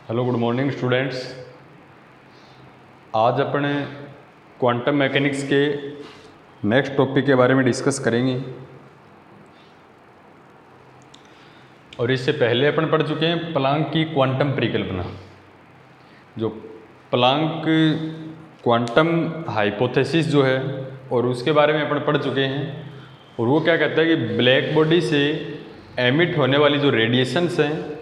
Hello good morning students. आज अपने quantum mechanics के नेक्स्ट टॉपिक के बारे में डिस्कस करेंगे। और इससे पहले अपन पढ़ चुके हैं प्लांक की क्वांटम परिकल्पना। जो प्लांक क्वांटम हाइपोथेसिस जो है और उसके बारे में अपन पढ़ चुके हैं। और वो क्या कहता है कि ब्लैक बॉडी से एमिट होने वाली जो रेडिएशंस हैं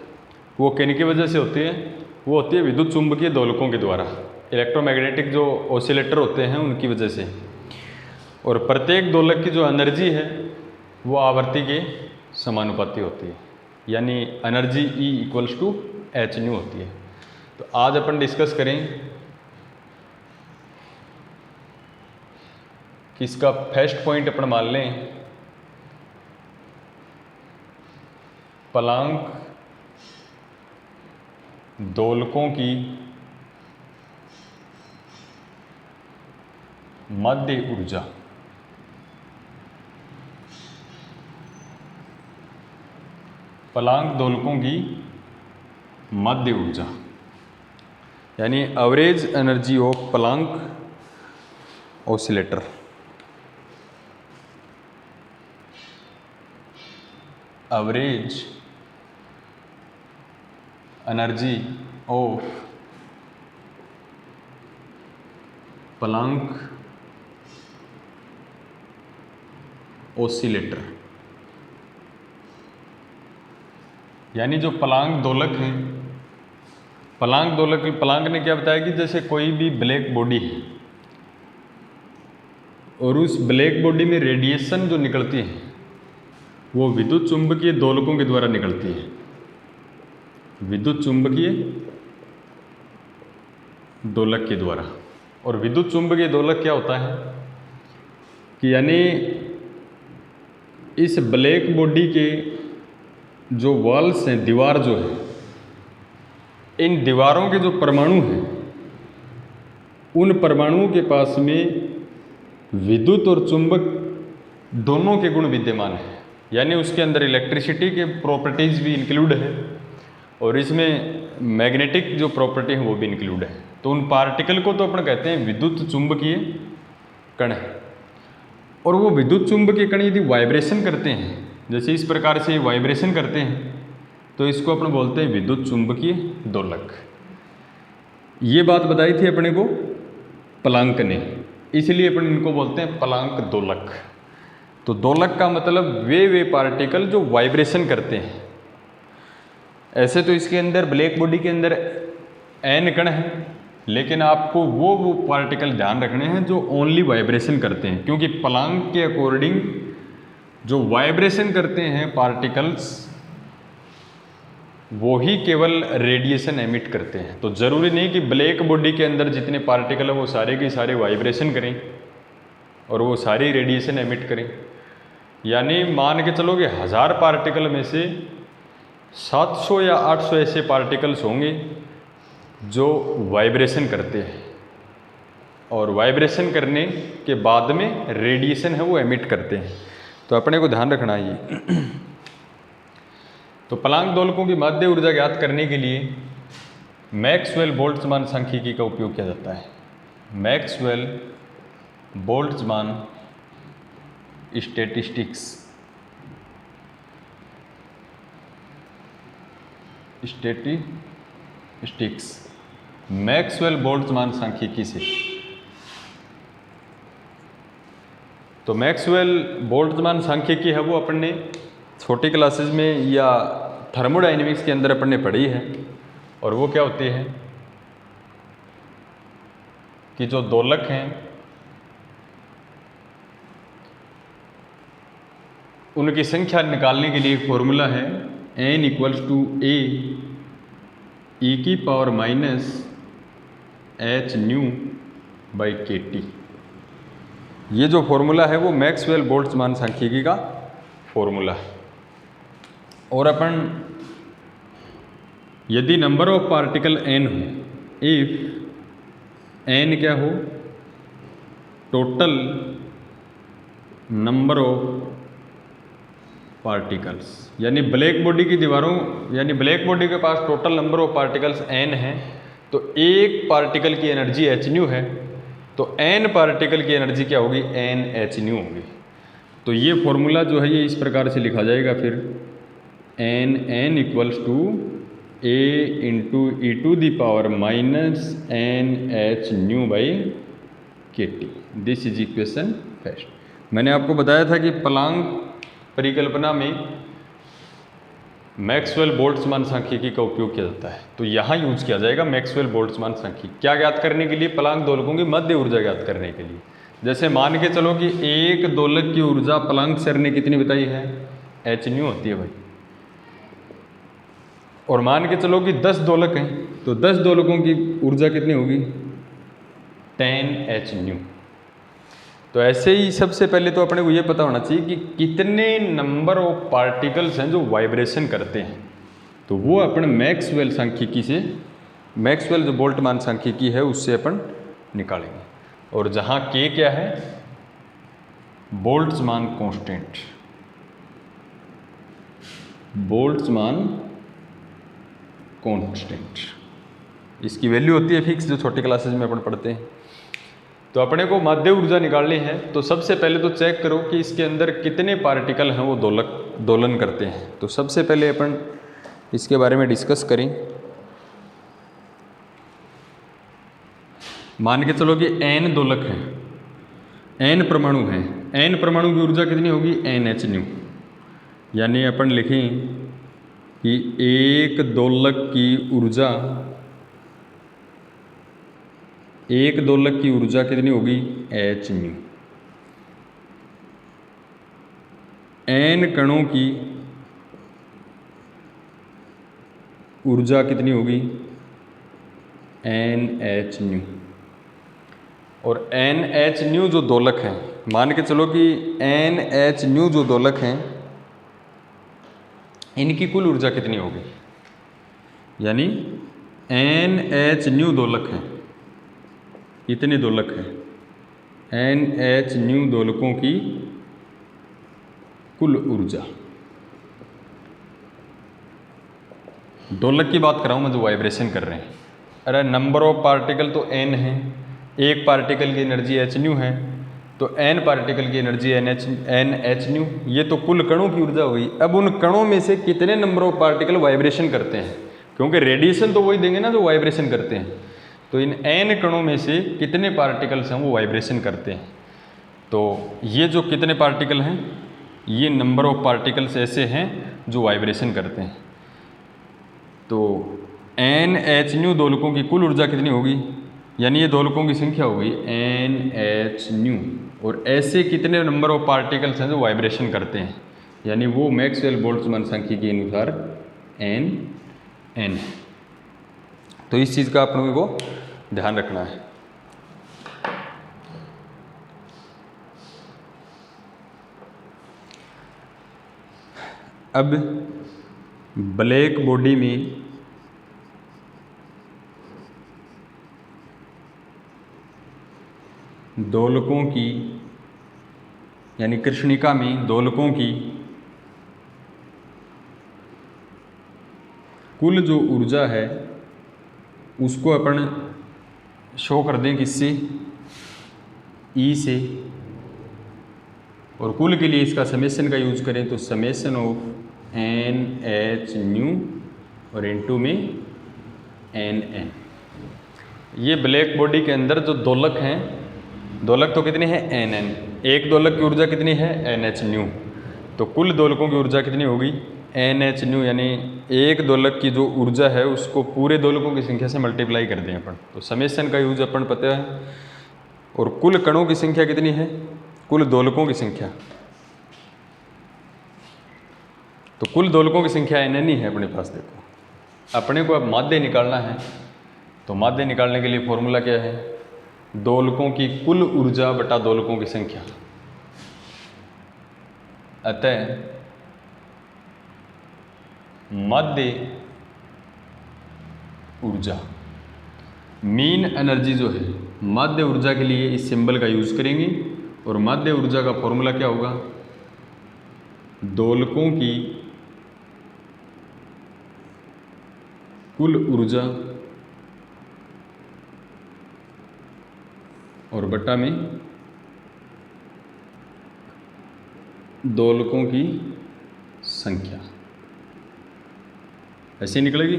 वो किन की वजह से होती है? वो होती है विद्युत चुंबकीय दोलकों के द्वारा, इलेक्ट्रोमैग्नेटिक जो ऑसिलेटर होते हैं उनकी वजह से। और प्रत्येक दोलक की जो एनर्जी है वो आवर्ती के समानुपाती होती है, यानी एनर्जी E=H न्यू होती है। तो आज अपन डिस्कस करें कि इसका फर्स्ट पॉइंट अपन मान लें प्लांक दोलकों की मध्य ऊर्जा। प्लांक दोलकों की मध्य ऊर्जा यानी average energy of Planck oscillator. Average energy of Planck oscillator, यानी जो प्लांक दोलक हैं, प्लांक ने क्या बताया कि जैसे कोई भी ब्लैक बॉडी है और उस ब्लैक बॉडी में रेडिएशन जो निकलती है वो विद्युत चुंबकीय दोलकों के द्वारा निकलती है। विद्युत चुंबकीय दोलक के द्वारा। और विद्युत चुंबकीय दोलक क्या होता है कि यानी इस ब्लैक बॉडी के जो वॉल्स हैं, दीवार जो है, इन दीवारों के जो परमाणु हैं उन परमाणुओं के पास में विद्युत और चुंबक दोनों के गुण विद्यमान हैं। यानी उसके अंदर इलेक्ट्रिसिटी के प्रॉपर्टीज़ भी इंक्लूड है और इसमें मैग्नेटिक जो प्रॉपर्टी है वो भी इंक्लूड है। तो उन पार्टिकल को तो अपन कहते हैं विद्युत चुंबकीय कण है। और वो विद्युत चुंबकीय कण यदि वाइब्रेशन करते हैं, जैसे इस प्रकार से वाइब्रेशन करते हैं, तो इसको अपन बोलते हैं विद्युत चुंबकीय दोलक। ये बात बताई थी अपने को प्लांक ने, इसलिए अपन इनको बोलते हैं प्लांक दोलक। तो दोलक का मतलब वे पार्टिकल जो वाइब्रेशन करते हैं। ऐसे तो इसके अंदर ब्लैक बॉडी के अंदर n कण है, लेकिन आपको वो पार्टिकल ध्यान रखने हैं जो ओनली वाइब्रेशन करते हैं, क्योंकि प्लांक के अकॉर्डिंग जो वाइब्रेशन करते हैं पार्टिकल्स वो ही केवल रेडिएशन एमिट करते हैं। तो ज़रूरी नहीं कि ब्लैक बॉडी के अंदर जितने पार्टिकल हैं वो सारे के सारे वाइब्रेशन करें और वो सारी रेडिएशन एमिट करें। यानी मान के चलो कि 1000 पार्टिकल में से 700 या 800 ऐसे पार्टिकल्स होंगे जो वाइब्रेशन करते हैं और वाइब्रेशन करने के बाद में रेडिएशन है वो एमिट करते हैं। तो अपने को ध्यान रखना है ये। तो प्लांक दोलकों की मध्य ऊर्जा ज्ञात करने के लिए मैक्सवेल बोल्ट्जमान सांख्यिकी का उपयोग किया जाता है। Maxwell Boltzmann statistics Maxwell Boltzmann सांख्यिकी से। तो मैक्सवेल बोल्ट्जमान सांख्यिकी है वो अपन ने छोटी क्लासेस में या थर्मोडायनेमिक्स के अंदर अपन ने पढ़ी है। और वो क्या होती है कि जो दोलक हैं उनकी संख्या निकालने के लिए एक फॉर्मूला है N=A(e⁻h⁻⁷ ये जो फॉर्मूला है वो मैक्सवेल बोल्ट्जमान सांख्यिकी का फॉर्मूला है। और अपन यदि नंबर ऑफ पार्टिकल n हो, इफ n क्या हो, टोटल नंबर ऑफ पार्टिकल्स, यानी ब्लैक बॉडी की दीवारों, यानी ब्लैक बॉडी के पास total number of particles n है, तो एक पार्टिकल की एनर्जी h न्यू है, तो n पार्टिकल की एनर्जी क्या होगी, n h न्यू होगी। तो ये फॉर्मूला जो है ये इस प्रकार से लिखा जाएगा फिर n equals to a into e to the power minus n h nu by kT। This is equation first. मैंने आपको बताया था कि प्लांक परिकल्पना में मैक्सवेल बोल्ट्जमान सांख्यिकी का उपयोग किया जाता है, तो यहाँ यूज किया जाएगा मैक्सवेल बोल्ट्जमान सांख्यिकी। क्या ज्ञात करने के लिए, प्लांक दोलकों की मध्य ऊर्जा ज्ञात करने के लिए। जैसे मान के चलो कि एक दोलक की ऊर्जा प्लांक सर ने कितनी बताई है, h न्यू होती है भाई, और मान के चलो कि 10 दोलक हैं, तो 10 दोलकों की ऊर्जा कितनी होगी, 10 h न्यू। तो ऐसे ही सबसे पहले तो अपने को ये पता होना चाहिए कि कितने नंबर ऑफ पार्टिकल्स हैं जो वाइब्रेशन करते हैं, तो वो अपन मैक्सवेल सांख्यिकी से, मैक्सवेल जो बोल्ट्जमान सांख्यिकी है उससे अपन निकालेंगे। और जहाँ k क्या है, बोल्ट्जमान कांस्टेंट, बोल्ट्जमान कांस्टेंट, इसकी वैल्यू होती है फिक्स, जो छोटी क्लासेज में अपन पढ़ते हैं। तो अपने को माध्य ऊर्जा निकालनी है, तो सबसे पहले तो चेक करो कि इसके अंदर कितने पार्टिकल हैं वो दोलन करते हैं। तो सबसे पहले अपन इसके बारे में डिस्कस करें। मान के चलो कि n दोलक हैं, n परमाणु हैं, n परमाणु की ऊर्जा कितनी होगी, NH न्यू। यानी अपन लिखें कि एक दोलक की ऊर्जा, एक दोलक की ऊर्जा कितनी होगी, h न्यू। n कणों की ऊर्जा कितनी होगी, NH न्यू। और NH न्यू जो दोलक हैं, मान के चलो कि NH न्यू जो दोलक हैं, इनकी कुल ऊर्जा कितनी होगी, यानी NH न्यू दोलक हैं, इतने दोलक हैं, NH न्यू दोलकों की कुल ऊर्जा। दोलक की बात कर रहा हूँ मैं जो वाइब्रेशन कर रहे हैं। अरे नंबर ऑफ पार्टिकल तो n है, एक पार्टिकल की एनर्जी h न्यू है, तो n पार्टिकल की एनर्जी NH न्यू, ये तो कुल कणों की ऊर्जा हुई। अब उन कणों में से कितने नंबर ऑफ पार्टिकल वाइब्रेशन करते हैं, क्योंकि रेडिएशन तो वही देंगे ना जो वाइब्रेशन करते हैं, तो इन n कणों में से कितने पार्टिकल्स हैं वो वाइब्रेशन करते हैं। तो ये जो कितने पार्टिकल हैं, ये नंबर ऑफ पार्टिकल्स ऐसे हैं जो वाइब्रेशन करते हैं। तो NH न्यू दोलकों की कुल ऊर्जा कितनी होगी, यानी ये दोलकों की संख्या होगी NH न्यू। और ऐसे कितने नंबर ऑफ पार्टिकल्स हैं जो वाइब्रेशन करते हैं, यानी वो मैक्सवेल बोल्ट्जमान सांख्यिकी के अनुसार n है। तो इस चीज़ का आप लोगों को ध्यान रखना है। अब ब्लैक बॉडी में दोलकों की, यानी कृष्णिका में दोलकों की कुल जो ऊर्जा है उसको अपन शो कर दें किससे, E से, और कुल के लिए इसका समेशन का यूज करें तो समेशन ऑफ NH न्यू और इनटू में NN। ये ब्लैक बॉडी के अंदर जो दोलक हैं, दोलक तो कितने हैं, NN, एक दोलक की ऊर्जा कितनी है, NH न्यू, तो कुल दोलकों की ऊर्जा कितनी होगी, NH न्यू। यानी एक दोलक की जो ऊर्जा है उसको पूरे दोलकों की संख्या से मल्टीप्लाई कर दें अपन, तो समेशन का यूज अपन पता है। और कुल कणों की संख्या कितनी है, कुल दोलकों की संख्या, तो कुल दोलकों की संख्या NN ही है अपने पास। देखो अपने को अब माध्य निकालना है, तो माध्य निकालने के लिए फॉर्मूला क्या है, दोलकों की कुल ऊर्जा बटा दोलकों की संख्या। अतः माध्य ऊर्जा, मीन एनर्जी जो है, माध्य ऊर्जा के लिए इस सिंबल का यूज करेंगे। और माध्य ऊर्जा का फॉर्मूला क्या होगा, दोलकों की कुल ऊर्जा और बटा में दोलकों की संख्या, ऐसे निकलेगी।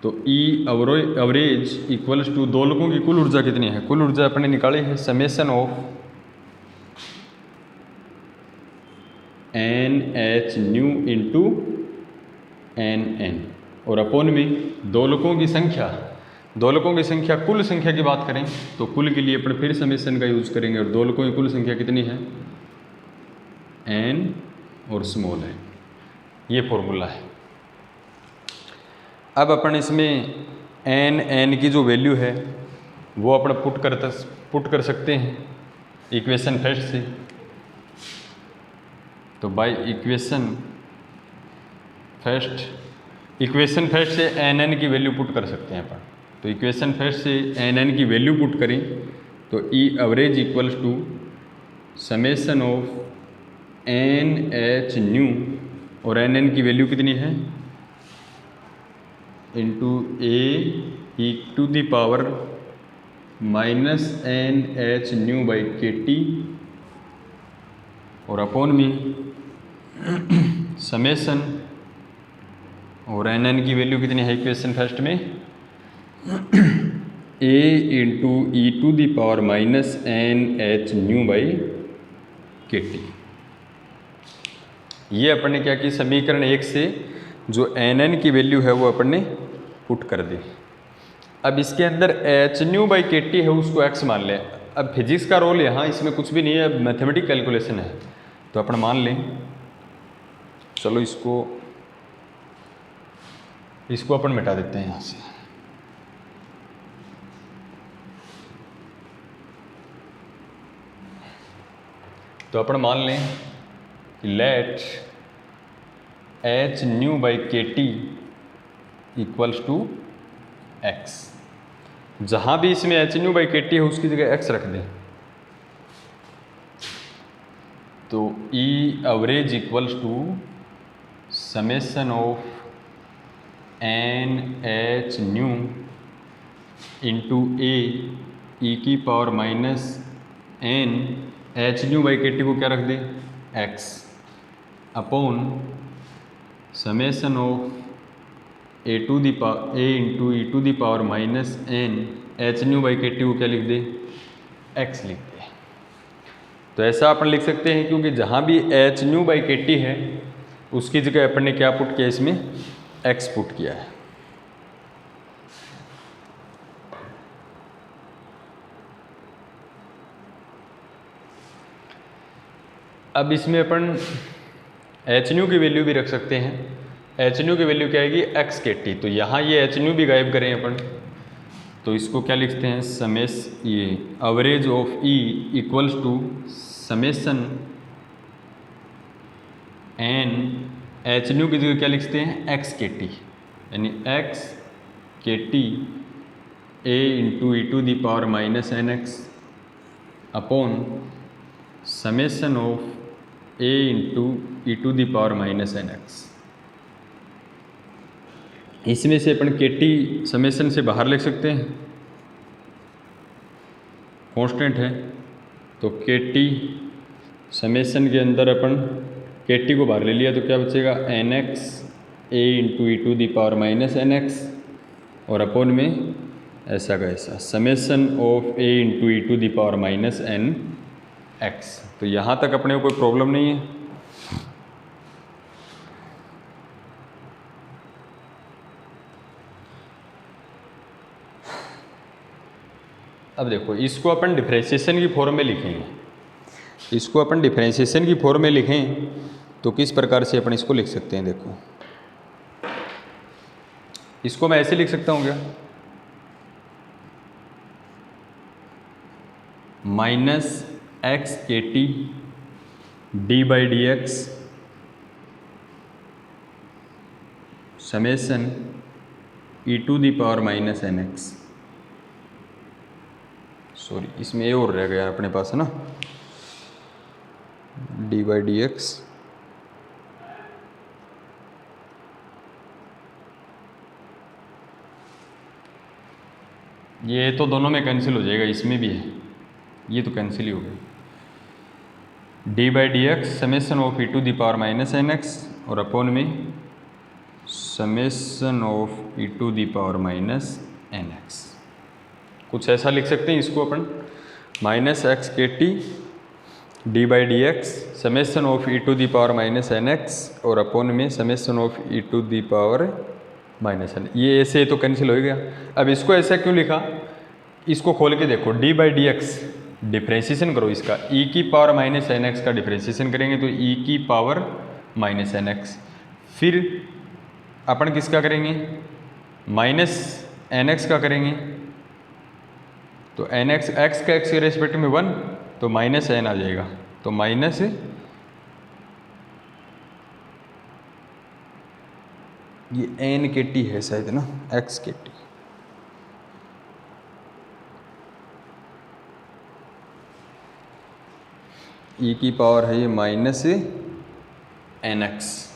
तो ई एवरेज इक्वल्स टू दोलकों की कुल ऊर्जा कितनी है, कुल ऊर्जा अपने निकाली है summation of NH nu into NN और अपोन में दोलकों की संख्या, दोलकों की संख्या कुल संख्या की बात करें तो कुल के लिए अपन फिर समेसन का यूज़ करेंगे और दोलकों की कुल संख्या कितनी है N और स्मॉल है, ये फॉर्मूला है। अब अपन इसमें N की जो वैल्यू है वो अपन पुट कर सकते हैं इक्वेशन फर्स्ट से। तो बाय इक्वेशन फर्स्ट से NN की वैल्यू पुट कर सकते हैं अपन। तो इक्वेशन फर्स्ट से NN की वैल्यू पुट करें तो E average equals to summation of NH nu और NN की वैल्यू कितनी है into A minus NH nu by KT और अपोन में समेसन और NN की वैल्यू कितनी है इक्वेशन फर्स्ट में A into E minus NH nu by KT। ये अपन ने क्या कि समीकरण 1 से जो NN की वैल्यू है वो अपन ने पुट कर दी। अब इसके अंदर H न्यू बाई KT है उसको x मान लें। अब फिजिक्स का रोल यहाँ इसमें कुछ भी नहीं है, अब मैथमेटिक कैलकुलेशन है। तो अपन मान लें, चलो इसको अपन मिटा देते हैं यहाँ से। तो अपन मान लें कि let H nu by KT equals to x। जहाँ भी इसमें H न्यू बाई KT है उसकी जगह x रख दें। तो E average equals to summation of NH nu into A minus N H nu by KT को क्या रख दें x upon summation of A into E minus N H nu by KT को क्या लिख दें x लिख दें। तो ऐसा अपन लिख सकते हैं क्योंकि जहाँ भी H न्यू बाई KT है उसकी जगह अपन ने क्या पुट किया, इसमें x पुट किया है। अब इसमें अपन H न्यू की वैल्यू भी रख सकते हैं। H न्यू की वैल्यू क्या आएगी x KT। तो यहाँ ये H न्यू भी गायब करें अपन, तो इसको क्या लिखते हैं ये average of E equals to summation N H nu की जगह क्या लिखते हैं x KT, यानी x KT A into E minus NX upon summation of A into E minus NX। इसमें से अपन KT समेसन से बाहर लिख सकते हैं, कांस्टेंट है। तो KT समेसन के अंदर अपन KT को बाहर ले लिया तो क्या बचेगा NX A into E minus NX और अपोन में ऐसा का ऐसा summation of A into E minus NX। तो यहाँ तक अपने को कोई प्रॉब्लम नहीं है। अब देखो इसको अपन डिफरेंशिएशन की फॉर्म में लिखेंगे। इसको अपन डिफरेंशिएशन की फॉर्म में लिखें तो किस प्रकार से अपन इसको लिख सकते हैं। देखो इसको मैं ऐसे लिख सकता हूँ क्या, minus x KT d by D x summation E minus NX। Sorry इसमें ये और रह गया अपने पास है ना, d बाई डी एक्स ये तो दोनों में कैंसिल हो जाएगा, इसमें भी है, ये तो कैंसिल ही हो गया। D by D x summation of e to the power minus N x और अपॉन में summation of e to the power minus N x. कुछ ऐसा लिख सकते हैं इसको अपन, minus x k T d by D x summation of e to the power minus N x और अपॉन में summation of e to the power minus n. ये ऐसे तो कैंसिल हो गया। अब इसको ऐसा क्यों लिखा, इसको खोल के देखो, D by D x differentiation करो इसका, ई की पावर माइनस एन एक्स का डिफ्रेंशिएशन करेंगे तो ई की पावर माइनस एन एक्स, फिर अपन किसका करेंगे, माइनस एन एक्स का करेंगे, तो एन एक्स एक्स का एक्स के रेस्पेक्ट में 1 तो माइनस एन आ जाएगा, तो माइनस ये एन के टी है शायद ना, एक्स के टी, ई की पावर है ये माइनस एन एक्स।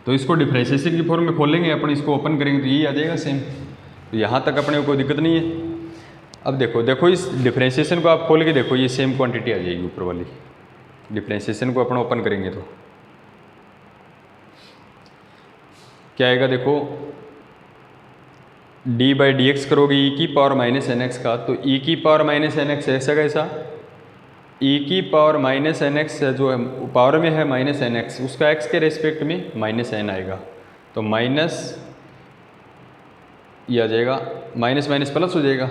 तो इसको डिफ्रेंशिएशन की फॉर्म में खोलेंगे अपन, इसको ओपन करेंगे तो यही आ जाएगा सेम। तो यहाँ तक अपने को कोई दिक्कत नहीं है। अब देखो इस डिफ्रेंशिएशन को आप खोल के देखो, ये सेम क्वांटिटी आ जाएगी ऊपर वाली। डिफ्रेंशिएशन को अपन ओपन करेंगे तो क्या आएगा, देखो डी बाई डी एक्स करोगे ई की पावर माइनस एन एक्स का, तो ई की पावर माइनस एन एक्स ऐसा कैसा, ई की पावर माइनस एन एक्स जो है पावर में है माइनस एन एक्स, उसका एक्स के रेस्पेक्ट में माइनस एन आएगा, तो माइनस ये आ जाएगा, माइनस माइनस प्लस हो जाएगा।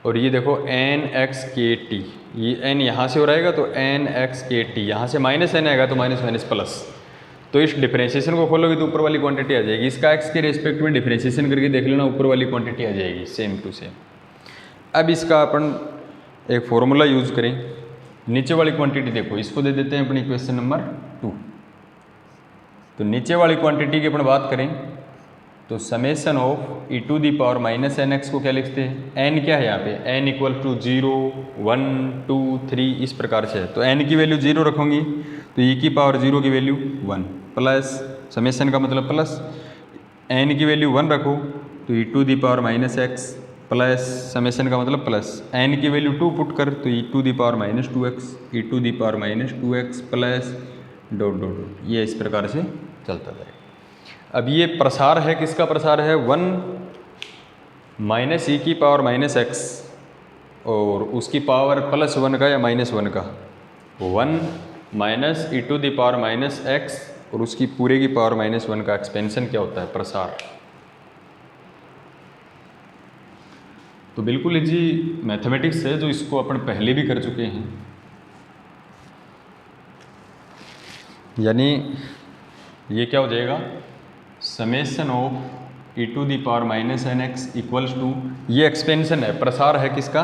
और ये देखो एन एक्स के टी, ये एन यहाँ से हो रहेगा तो एन एक्स के टी, यहाँ से माइनस एन आएगा तो माइनस माइनस प्लस। तो इस डिफ्रेंशिएशन को खोलोगे तो ऊपर वाली क्वांटिटी आ जाएगी, इसका एक्स के रेस्पेक्ट में डिफ्रेंशिएशन करके देख लेना, ऊपर वाली क्वांटिटी आ जाएगी सेम टू सेम। अब इसका अपन एक फॉर्मूला यूज़ करें, नीचे वाली क्वांटिटी देखो, इसको दे देते हैं अपनी क्वेश्चन नंबर 2। तो नीचे वाली क्वांटिटी की अपन बात करें तो summation of e to the power minus N x को क्या लिखते हैं, एन क्या है यहाँ पे, एन इक्वल टू 0 1 2 3 इस प्रकार से है। तो एन की वैल्यू 0 रखूँगी तो ई की पावर 0 की वैल्यू 1 प्लस, समेसन का मतलब प्लस, एन की वैल्यू 1 रखो तो E to the power minus x plus, summation का मतलब प्लस, एन की वैल्यू 2 पुट कर तो E to the power minus 2x, E to the power minus 2x plus dot dot dot, ये इस प्रकार से चलता जाएगा। अब ये प्रसार है, किसका प्रसार है, 1 माइनस ई की पावर माइनस एक्स और उसकी पावर प्लस 1 का या माइनस 1 का, 1 minus E to the power minus x और उसकी पूरे की पावर माइनस 1 का एक्सपेंशन क्या होता है, प्रसार। तो बिल्कुल इजी मैथमेटिक्स है जो इसको अपन पहले भी कर चुके हैं, यानी ये क्या हो जाएगा, summation of e to the power minus N x equals to, ये एक्सपेंशन है, प्रसार है किसका,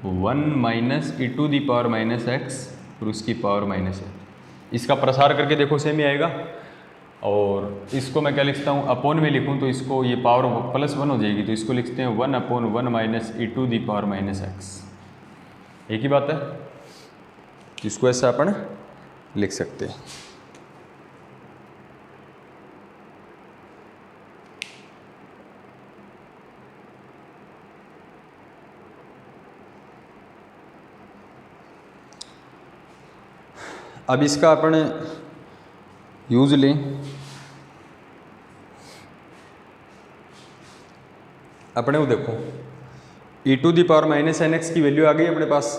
1 minus E to the power minus x और उसकी पावर माइनस एन, इसका प्रसार करके देखो सेम ही आएगा। और इसको मैं क्या लिखता हूँ, अपॉन में लिखूँ तो इसको ये पावर प्लस 1 हो जाएगी, तो इसको लिखते हैं 1/1 minus E to the power minus x, एक ही बात है। इसको ऐसा अपन लिख सकते हैं। अब इसका अपन यूज लें, अपने को देखो E to the power minus N x की वैल्यू आ गई अपने पास।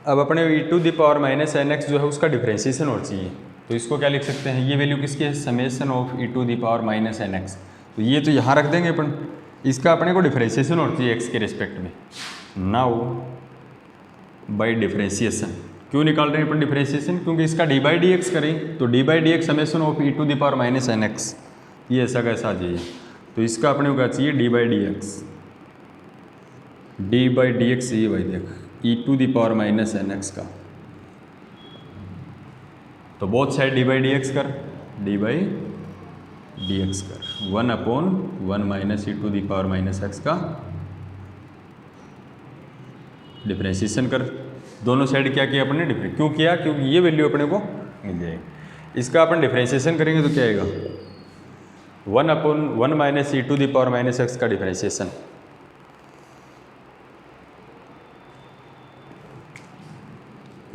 अब अपने E to the power minus N x जो है उसका डिफ्रेंशिएशन होना चाहिए, तो इसको क्या लिख सकते हैं, ये वैल्यू किसकी है, summation of e to the power minus N x. तो ये तो यहाँ रख देंगे अपन, इसका अपने को डिफ्रेंशिएशन होना चाहिए एक्स के रिस्पेक्ट में। नाउ बाई डिफ्रेंशिएशन, क्यों निकाल रहे हैं अपन डिफ्रेंशिएशन, क्योंकि इसका डी बाई डी एक्स करें तो d by D x summation of e to the power minus N x, ये ऐसा कैसा आ जाइए। तो इसका अपने को क्या चाहिए, D by D x, D by D x ये भाई देख E to the power minus N x का, तो both side D by D x कर, डी बाई डी एक्स कर, 1/1 minus E to the power minus x का differentiation कर। दोनों साइड क्या किया अपने, डिफरेंट क्यों किया, क्योंकि ये वैल्यू अपने को मिल जाएगी। इसका अपन डिफ्रेंशिएशन करेंगे तो क्या आएगा, 1/1 minus E to the power minus x का डिफ्रेंशिएशन,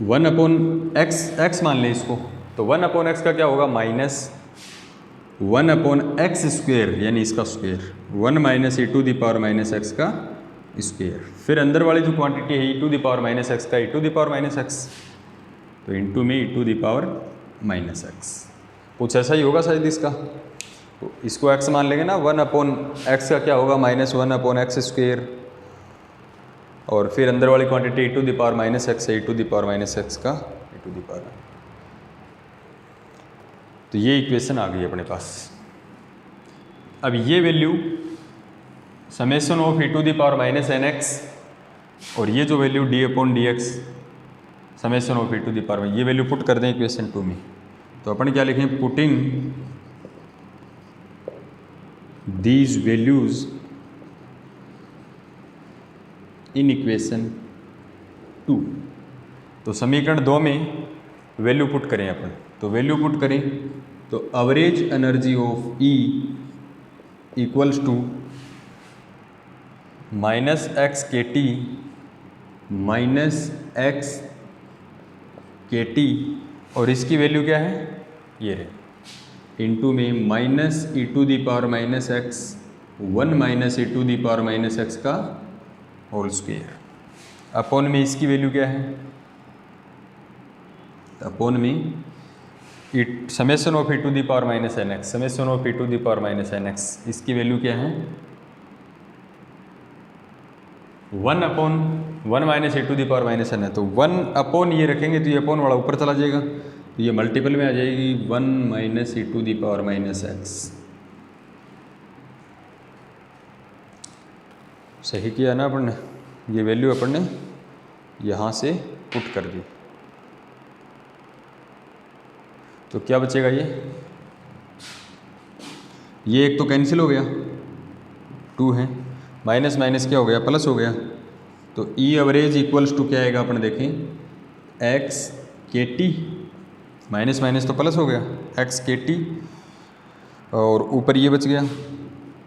1 अपॉन एक्स मान लें इसको, तो 1 अपॉन एक्स का क्या होगा माइनस 1 अपॉन एक्स स्क्वेयर यानी इसका square 1 minus E to the power minus x का स्क्वेयर। फिर अंदर वाली जो क्वांटिटी है E to the power minus x का E to the power minus x, तो इंटू में E to the power minus x. कुछ ऐसा ही होगा शायद इसका, तो इसको एक्स मान लेंगे ना। 1 अपॉन एक्स का क्या होगा माइनस 1 अपॉन एक्स स्क्वेयर, और फिर अंदर वाली quantity E to the power minus x है, E to the power minus x का ई टू द पावर। तो ये इक्वेशन आ गई अपने पास। अब ये value summation of e to the power minus N x, और ये जो value d upon d x summation of e to the power, ये वैल्यू पुट कर दें इक्वेशन 2 में। तो अपन क्या लिखें, putting these values in equation 2। तो समीकरण 2 में वैल्यू पुट करें अपन, तो वैल्यू पुट करें तो average energy of E equals to minus x k T minus x k T, और इसकी वैल्यू क्या है ये है, इनटू में minus E to the power minus x 1 minus E to the power minus x का होल स्क्वायर, अपॉन में इसकी वैल्यू क्या है, अपॉन में summation of e to the power minus N x, summation of e to the power minus N x, इसकी value क्या है 1 upon 1 minus E to the power minus n है। तो 1 अपॉन ये रखेंगे तो ये अपॉन वाला ऊपर चला जाएगा, तो ये मल्टीपल में आ जाएगी 1 minus E to the power minus x. सही किया ना अपन ने, ये वैल्यू अपन ने यहाँ से पुट कर दी। तो क्या बचेगा ये एक तो कैंसिल हो गया, 2 है, माइनस माइनस क्या हो गया प्लस हो गया। तो ई एवरेज इक्वल्स टू क्या आएगा अपन देखें x k T, minus minus तो प्लस हो गया एक्स के टी, और ऊपर ये बच गया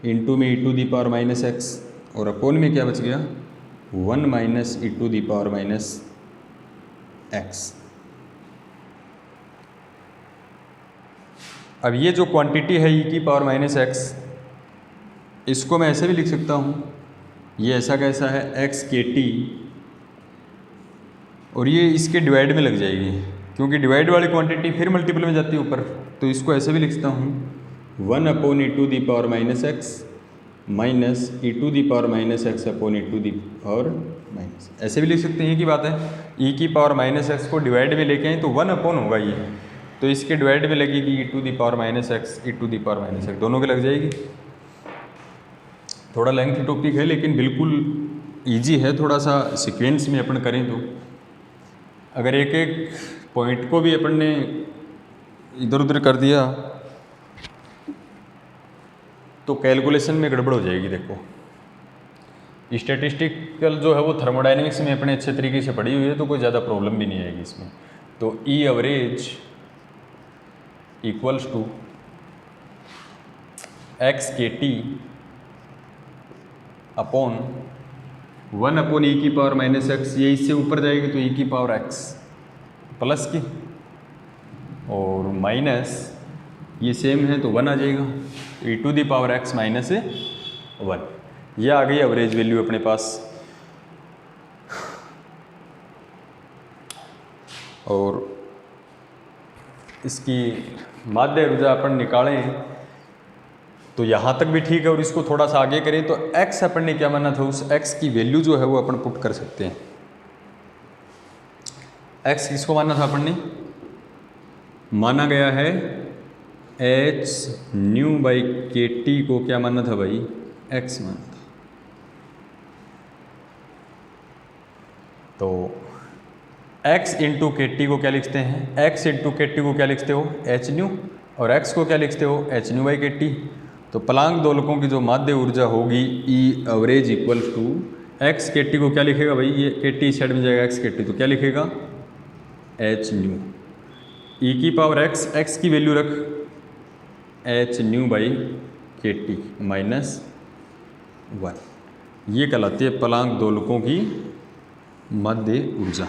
इनटू में E to the power minus x, और अपोन में क्या बच गया 1 minus E to the power minus x. अब ये जो क्वांटिटी है ई की पावर माइनस एक्स, इसको मैं ऐसे भी लिख सकता हूँ, ये ऐसा कैसा है एक्स के टी, और ये इसके डिवाइड में लग जाएगी क्योंकि डिवाइड वाली क्वांटिटी फिर मल्टीपल में जाती है ऊपर। तो इसको ऐसे भी लिख सकता हूँ 1 upon e to the power minus x minus E to the power minus x upon e to the power minus, ऐसे भी लिख सकते हैं। ये की बात है, ई की पावर माइनस एक्स को डिवाइड में लेके आए तो 1 अपॉन होगा ये, तो इसके डिवाइड में लगेगी E to the power minus x E to the power minus x, दोनों के लग जाएगी। थोड़ा लेंथी टॉपिक है लेकिन बिल्कुल इजी है, थोड़ा सा सीक्वेंस में अपन करें तो अगर एक एक पॉइंट को भी अपन ने इधर उधर कर दिया तो कैलकुलेशन में गड़बड़ हो जाएगी। देखो स्टैटिस्टिकल जो है वो थर्मोडायनेमिक्स में अपने अच्छे तरीके से पढ़ी हुई है, तो कोई ज़्यादा प्रॉब्लम भी नहीं आएगी इसमें। तो E average equals to x k T upon 1 upon ई की पावर माइनस एक्स, ये इससे ऊपर जाएगी तो ई की पावर एक्स प्लस की, और माइनस ये सेम है तो 1 आ जाएगा, E to the power x minus 1। ये आ गई एवरेज वैल्यू अपने पास। और इसकी माध्य ऊर्जा अपन निकालें तो यहाँ तक भी ठीक है, और इसको थोड़ा सा आगे करें तो x अपन ने क्या माना था, उस x की वैल्यू जो है वो अपन पुट कर सकते हैं। x किसको माना था अपन ने, माना गया है h न्यू बाई के टी को क्या माना था भाई, x माना था। तो x इंटू के टी को क्या लिखते हैं, x इंटू के टी को क्या लिखते हो h न्यू, और x को क्या लिखते हो h न्यू बाई के टी। तो प्लांक दोलकों की जो माध्य ऊर्जा होगी ई average equal to x k T को क्या लिखेगा भाई, ये के टी साइड में जाएगा एक्स के टी, तो क्या लिखेगा एच न्यू, ई की पावर एक्स, एक्स की वैल्यू रख एच न्यू बाई के टी माइनस 1। ये कहलाती है प्लांक दोलकों की माध्य ऊर्जा।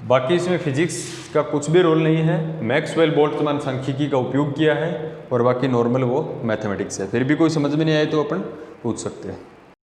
बाकी इसमें फिजिक्स का कुछ भी रोल नहीं है, मैक्सवेल बोल्ट्जमान सांख्यिकी का उपयोग किया है और बाकी नॉर्मल वो मैथमेटिक्स है। फिर भी कोई समझ में नहीं आए तो अपन पूछ सकते हैं।